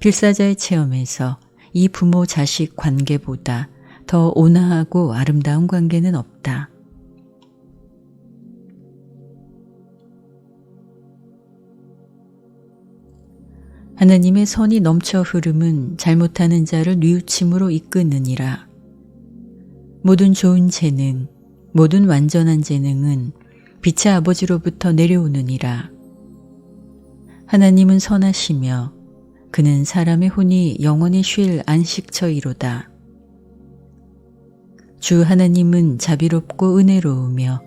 필사자의 체험에서 이 부모 자식 관계보다 더 온화하고 아름다운 관계는 없다. 하나님의 선이 넘쳐 흐름은 잘못하는 자를 뉘우침으로 이끄느니라. 모든 좋은 재능, 모든 완전한 재능은 빛의 아버지로부터 내려오느니라. 하나님은 선하시며 그는 사람의 혼이 영원히 쉴 안식처이로다. 주 하나님은 자비롭고 은혜로우며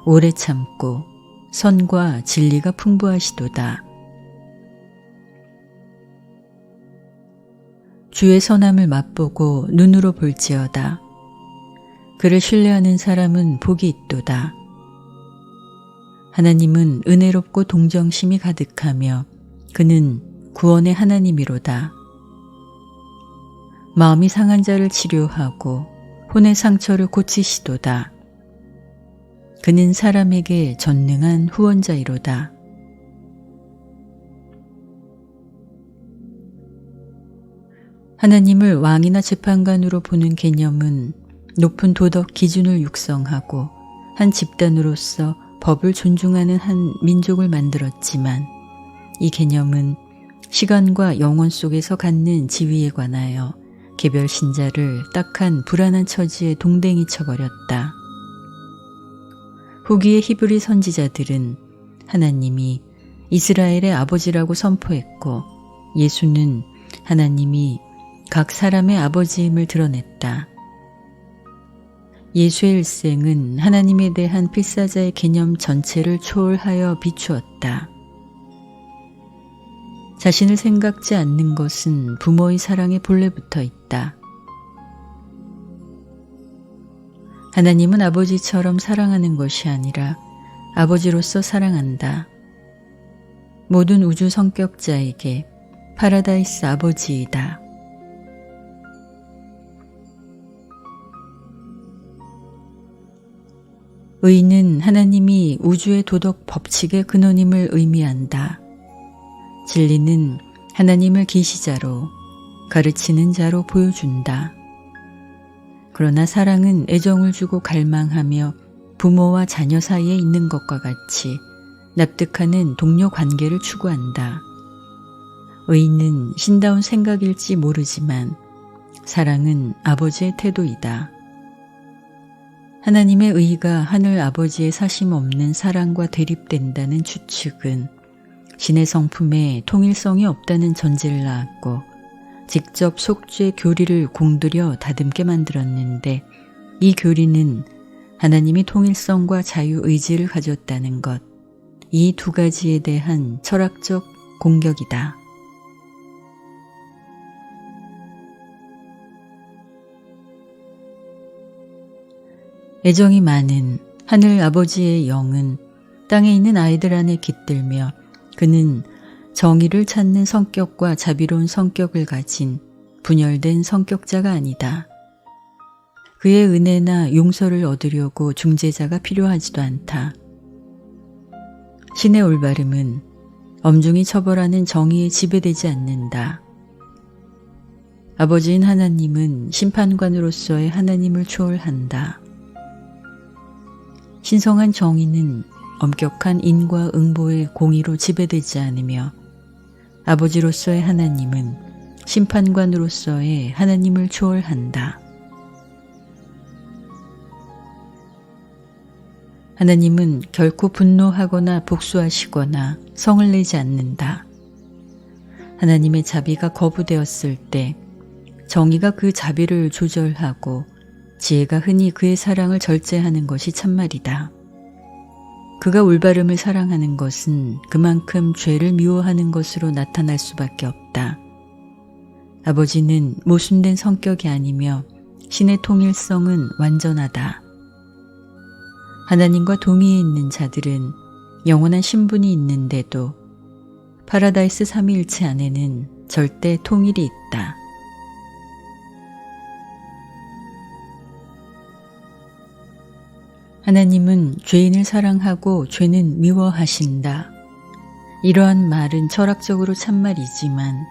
오래 참고 선과 진리가 풍부하시도다. 주의 선함을 맛보고 눈으로 볼지어다. 그를 신뢰하는 사람은 복이 있도다. 하나님은 은혜롭고 동정심이 가득하며 그는 구원의 하나님이로다. 마음이 상한 자를 치료하고 혼의 상처를 고치시도다. 그는 사람에게 전능한 후원자이로다. 하나님을 왕이나 재판관으로 보는 개념은 높은 도덕 기준을 육성하고 한 집단으로서 법을 존중하는 한 민족을 만들었지만 이 개념은 시간과 영혼 속에서 갖는 지위에 관하여 개별 신자를 딱한 불안한 처지에 동댕이 쳐버렸다. 후기의 히브리 선지자들은 하나님이 이스라엘의 아버지라고 선포했고 예수는 하나님이 각 사람의 아버지임을 드러냈다. 예수의 일생은 하나님에 대한 필사자의 개념 전체를 초월하여 비추었다. 자신을 생각지 않는 것은 부모의 사랑에 본래 붙어 있다. 하나님은 아버지처럼 사랑하는 것이 아니라 아버지로서 사랑한다. 모든 우주 성격자에게 파라다이스 아버지이다. 의는 하나님이 우주의 도덕 법칙의 근원임을 의미한다. 진리는 하나님을 계시자로 가르치는 자로 보여준다. 그러나 사랑은 애정을 주고 갈망하며 부모와 자녀 사이에 있는 것과 같이 납득하는 동료 관계를 추구한다. 의는 신다운 생각일지 모르지만 사랑은 아버지의 태도이다. 하나님의 의가 하늘 아버지의 사심 없는 사랑과 대립된다는 추측은 신의 성품에 통일성이 없다는 전제를 낳았고 직접 속죄 교리를 공들여 다듬게 만들었는데 이 교리는 하나님이 통일성과 자유의지를 가졌다는 것, 이 두 가지에 대한 철학적 공격이다. 애정이 많은 하늘 아버지의 영은 땅에 있는 아이들 안에 깃들며 그는 정의를 찾는 성격과 자비로운 성격을 가진 분열된 성격자가 아니다. 그의 은혜나 용서를 얻으려고 중재자가 필요하지도 않다. 신의 올바름은 엄중히 처벌하는 정의에 지배되지 않는다. 아버지인 하나님은 심판관으로서의 하나님을 초월한다. 신성한 정의는 엄격한 인과 응보의 공의로 지배되지 않으며 아버지로서의 하나님은 심판관으로서의 하나님을 초월한다. 하나님은 결코 분노하거나 복수하시거나 성을 내지 않는다. 하나님의 자비가 거부되었을 때 정의가 그 자비를 조절하고 지혜가 흔히 그의 사랑을 절제하는 것이 참말이다. 그가 올바름을 사랑하는 것은 그만큼 죄를 미워하는 것으로 나타날 수밖에 없다. 아버지는 모순된 성격이 아니며 신의 통일성은 완전하다. 하나님과 동의해 있는 자들은 영원한 신분이 있는데도 파라다이스 삼위일체 안에는 절대 통일이 있다. 하나님은 죄인을 사랑하고 죄는 미워하신다. 이러한 말은 철학적으로 참말이지만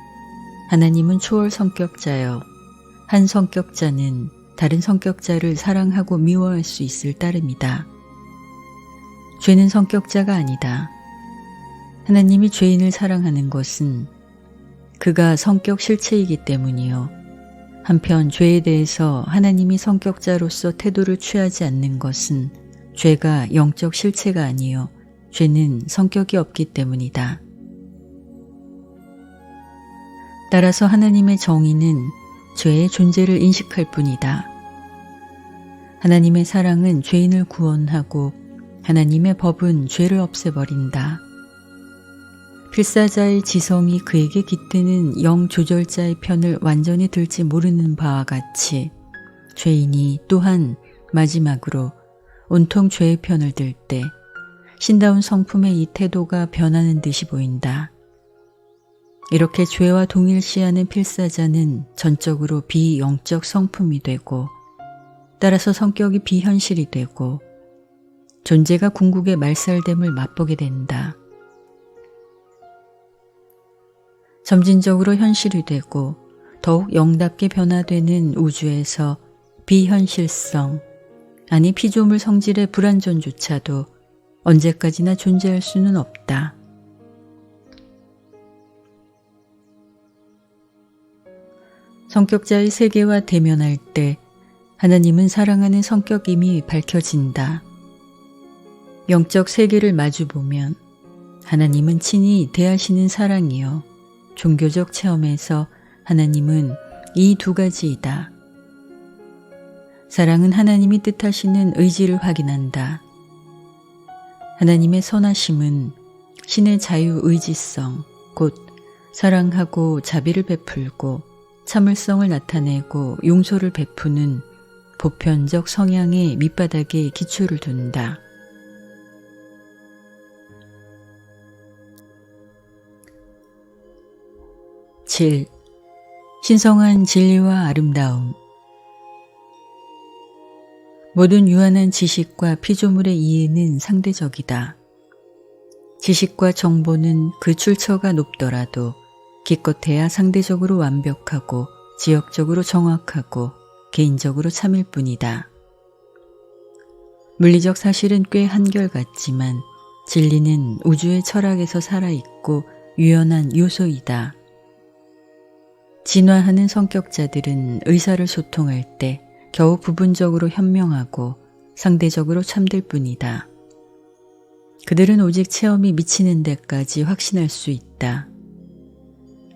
하나님은 초월 성격자여 한 성격자는 다른 성격자를 사랑하고 미워할 수 있을 따름이다. 죄는 성격자가 아니다. 하나님이 죄인을 사랑하는 것은 그가 성격 실체이기 때문이요. 한편 죄에 대해서 하나님이 성격자로서 태도를 취하지 않는 것은 죄가 영적 실체가 아니요 죄는 성격이 없기 때문이다. 따라서 하나님의 정의는 죄의 존재를 인식할 뿐이다. 하나님의 사랑은 죄인을 구원하고 하나님의 법은 죄를 없애버린다. 필사자의 지성이 그에게 깃드는 영조절자의 편을 완전히 들지 모르는 바와 같이 죄인이 또한 마지막으로 온통 죄의 편을 들 때 신다운 성품의 이 태도가 변하는 듯이 보인다. 이렇게 죄와 동일시하는 필사자는 전적으로 비영적 성품이 되고 따라서 성격이 비현실이 되고 존재가 궁극의 말살됨을 맛보게 된다. 점진적으로 현실이 되고 더욱 영답게 변화되는 우주에서 비현실성, 아니 피조물 성질의 불완전조차도 언제까지나 존재할 수는 없다. 성격자의 세계와 대면할 때 하나님은 사랑하는 성격임이 밝혀진다. 영적 세계를 마주보면 하나님은 친히 대하시는 사랑이요. 종교적 체험에서 하나님은 이 두 가지이다. 사랑은 하나님이 뜻하시는 의지를 확인한다. 하나님의 선하심은 신의 자유의지성, 곧 사랑하고 자비를 베풀고 참을성을 나타내고 용서를 베푸는 보편적 성향의 밑바닥에 기초를 둔다. 신성한 진리와 아름다움. 모든 유한한 지식과 피조물의 이해는 상대적이다. 지식과 정보는 그 출처가 높더라도 기껏해야 상대적으로 완벽하고 지역적으로 정확하고 개인적으로 참일 뿐이다. 물리적 사실은 꽤 한결같지만 진리는 우주의 철학에서 살아있고 유연한 요소이다. 진화하는 성격자들은 의사를 소통할 때 겨우 부분적으로 현명하고 상대적으로 참될 뿐이다. 그들은 오직 체험이 미치는 데까지 확신할 수 있다.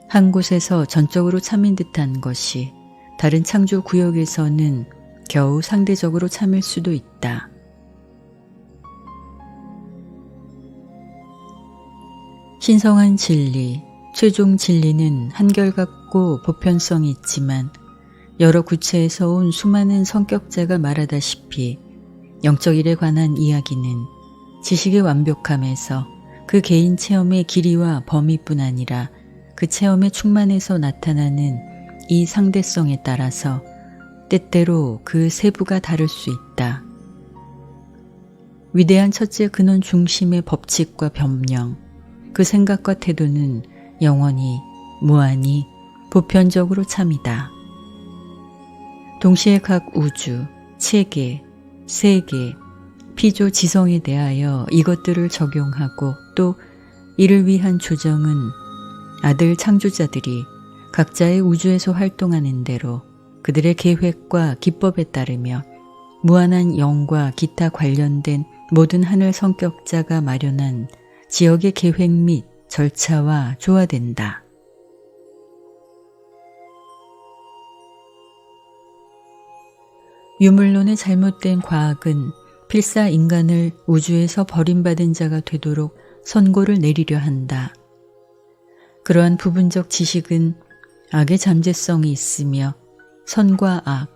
한 곳에서 전적으로 참인 듯한 것이 다른 창조 구역에서는 겨우 상대적으로 참일 수도 있다. 신성한 진리, 최종 진리는 한결같고 보편성이 있지만 여러 구체에서 온 수많은 성격자가 말하다시피 영적 일에 관한 이야기는 지식의 완벽함에서 그 개인 체험의 길이와 범위뿐 아니라 그 체험의 충만에서 나타나는 이 상대성에 따라서 때때로 그 세부가 다를 수 있다. 위대한 첫째 근원 중심의 법칙과 변명, 그 생각과 태도는 영원히, 무한히, 보편적으로 참이다. 동시에 각 우주, 체계, 세계, 피조 지성에 대하여 이것들을 적용하고 또 이를 위한 조정은 아들 창조자들이 각자의 우주에서 활동하는 대로 그들의 계획과 기법에 따르며 무한한 영과 기타 관련된 모든 하늘 성격자가 마련한 지역의 계획 및 절차와 조화된다. 유물론의 잘못된 과학은 필사 인간을 우주에서 버림받은 자가 되도록 선고를 내리려 한다. 그러한 부분적 지식은 악의 잠재성이 있으며 선과 악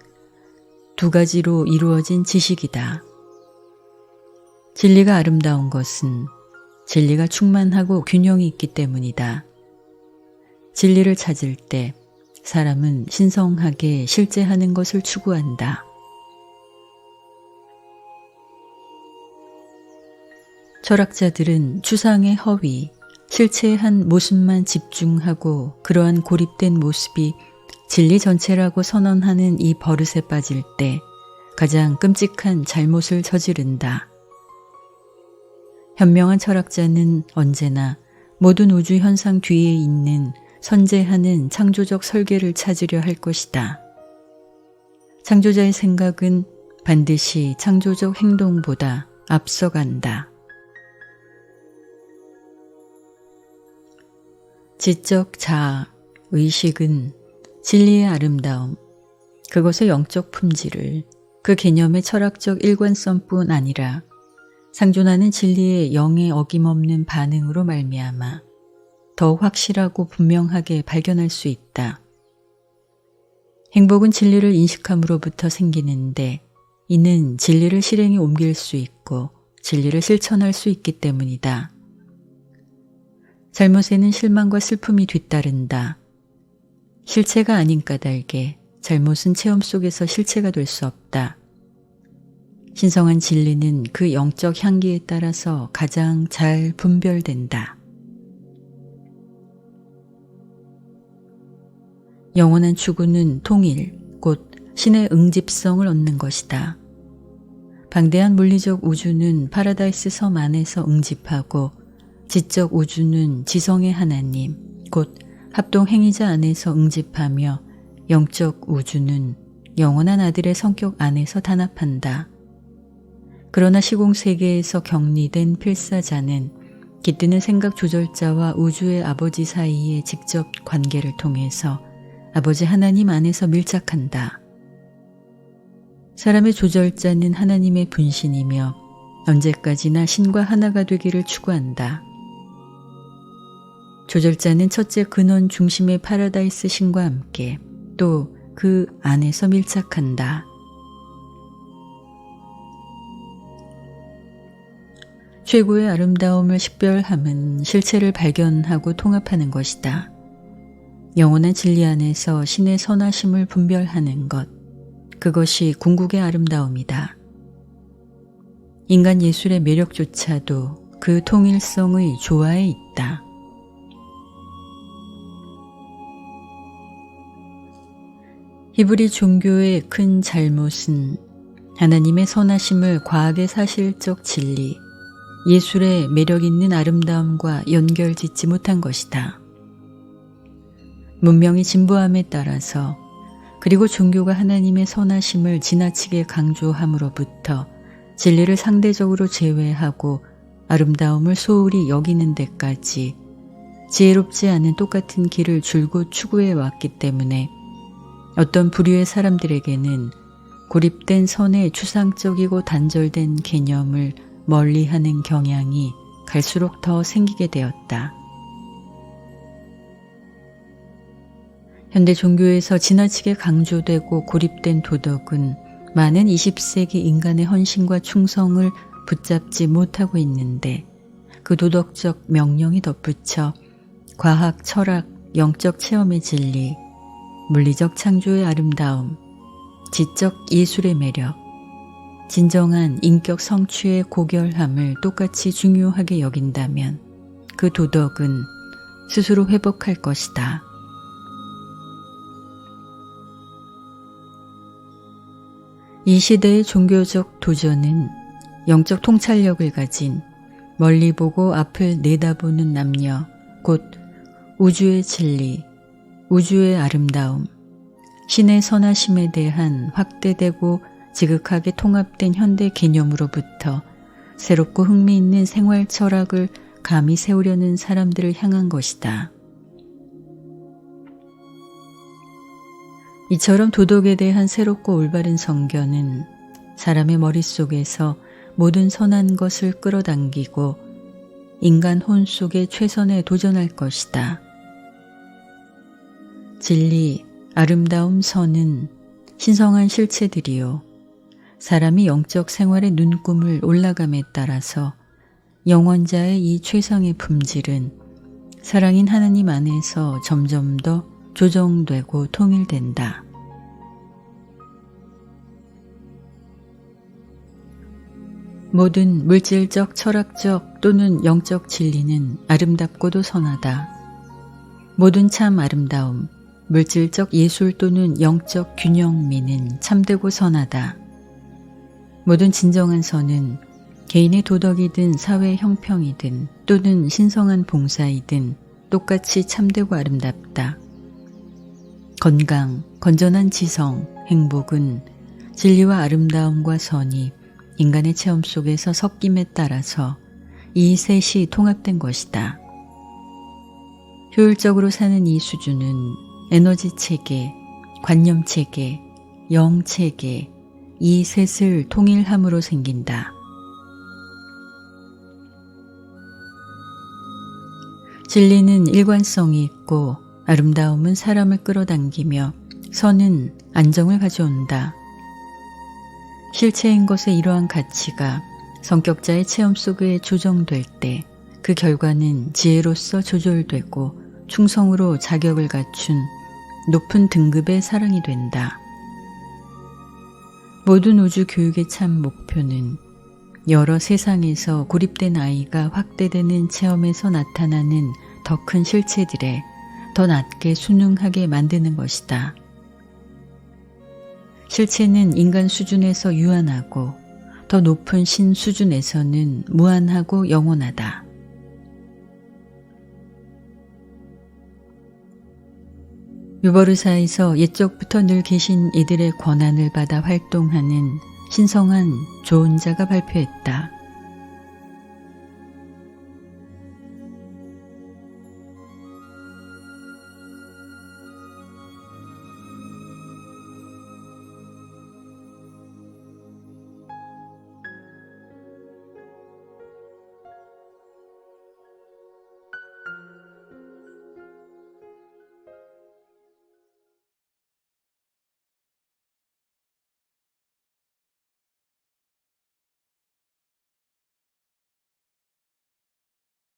두 가지로 이루어진 지식이다. 진리가 아름다운 것은 진리가 충만하고 균형이 있기 때문이다. 진리를 찾을 때 사람은 신성하게 실제하는 것을 추구한다. 철학자들은 추상의 허위, 실체의 한 모습만 집중하고 그러한 고립된 모습이 진리 전체라고 선언하는 이 버릇에 빠질 때 가장 끔찍한 잘못을 저지른다. 현명한 철학자는 언제나 모든 우주 현상 뒤에 있는 선재하는 창조적 설계를 찾으려 할 것이다. 창조자의 생각은 반드시 창조적 행동보다 앞서간다. 지적 자아, 의식은 진리의 아름다움, 그것의 영적 품질을 그 개념의 철학적 일관성뿐 아니라 상존하는 진리의 영의 어김없는 반응으로 말미암아 더 확실하고 분명하게 발견할 수 있다. 행복은 진리를 인식함으로부터 생기는데 이는 진리를 실행에 옮길 수 있고 진리를 실천할 수 있기 때문이다. 잘못에는 실망과 슬픔이 뒤따른다. 실체가 아닌 까닭에 잘못은 체험 속에서 실체가 될 수 없다. 신성한 진리는 그 영적 향기에 따라서 가장 잘 분별된다. 영원한 추구는 통일, 곧 신의 응집성을 얻는 것이다. 방대한 물리적 우주는 파라다이스 섬 안에서 응집하고 지적 우주는 지성의 하나님, 곧 합동행위자 안에서 응집하며 영적 우주는 영원한 아들의 성격 안에서 단합한다. 그러나 시공세계에서 격리된 필사자는 깃드는 생각 조절자와 우주의 아버지 사이의 직접 관계를 통해서 아버지 하나님 안에서 밀착한다. 사람의 조절자는 하나님의 분신이며 언제까지나 신과 하나가 되기를 추구한다. 조절자는 첫째 근원 중심의 파라다이스 신과 함께 또 그 안에서 밀착한다. 최고의 아름다움을 식별함은 실체를 발견하고 통합하는 것이다. 영원한 진리 안에서 신의 선하심을 분별하는 것, 그것이 궁극의 아름다움이다. 인간 예술의 매력조차도 그 통일성의 조화에 있다. 히브리 종교의 큰 잘못은 하나님의 선하심을 과학의 사실적 진리, 예술의 매력 있는 아름다움과 연결짓지 못한 것이다. 문명이 진보함에 따라서 그리고 종교가 하나님의 선하심을 지나치게 강조함으로부터 진리를 상대적으로 제외하고 아름다움을 소홀히 여기는 데까지 지혜롭지 않은 똑같은 길을 줄곧 추구해 왔기 때문에 어떤 부류의 사람들에게는 고립된 선의 추상적이고 단절된 개념을 멀리하는 경향이 갈수록 더 생기게 되었다. 현대 종교에서 지나치게 강조되고 고립된 도덕은 많은 20세기 인간의 헌신과 충성을 붙잡지 못하고 있는데 그 도덕적 명령이 덧붙여 과학, 철학, 영적 체험의 진리, 물리적 창조의 아름다움, 지적 예술의 매력, 진정한 인격 성취의 고결함을 똑같이 중요하게 여긴다면 그 도덕은 스스로 회복할 것이다. 이 시대의 종교적 도전은 영적 통찰력을 가진 멀리 보고 앞을 내다보는 남녀, 곧 우주의 진리, 우주의 아름다움, 신의 선하심에 대한 확대되고 지극하게 통합된 현대 개념으로부터 새롭고 흥미있는 생활 철학을 감히 세우려는 사람들을 향한 것이다. 이처럼 도덕에 대한 새롭고 올바른 성견은 사람의 머릿속에서 모든 선한 것을 끌어당기고 인간 혼 속의 최선에 도전할 것이다. 진리, 아름다움, 선은 신성한 실체들이요. 사람이 영적 생활의 눈금을 올라감에 따라서 영원자의 이 최상의 품질은 사랑인 하나님 안에서 점점 더 조정되고 통일된다. 모든 물질적, 철학적 또는 영적 진리는 아름답고도 선하다. 모든 참 아름다움, 물질적 예술 또는 영적 균형미는 참되고 선하다. 모든 진정한 선은 개인의 도덕이든 사회 형평이든 또는 신성한 봉사이든 똑같이 참되고 아름답다. 건강, 건전한 지성, 행복은 진리와 아름다움과 선이 인간의 체험 속에서 섞임에 따라서 이 셋이 통합된 것이다. 효율적으로 사는 이 수준은 에너지 체계, 관념 체계, 영 체계, 이 셋을 통일함으로 생긴다. 진리는 일관성이 있고 아름다움은 사람을 끌어당기며 선은 안정을 가져온다. 실체인 것의 이러한 가치가 성격자의 체험 속에 조정될 때 그 결과는 지혜로서 조절되고 충성으로 자격을 갖춘 높은 등급의 사랑이 된다. 모든 우주 교육의 참 목표는 여러 세상에서 고립된 아이가 확대되는 체험에서 나타나는 더 큰 실체들에 더 낮게 순응하게 만드는 것이다. 실체는 인간 수준에서 유한하고 더 높은 신 수준에서는 무한하고 영원하다. 유버르사에서 옛적부터 늘 계신 이들의 권한을 받아 활동하는 신성한 조언자가 발표했다.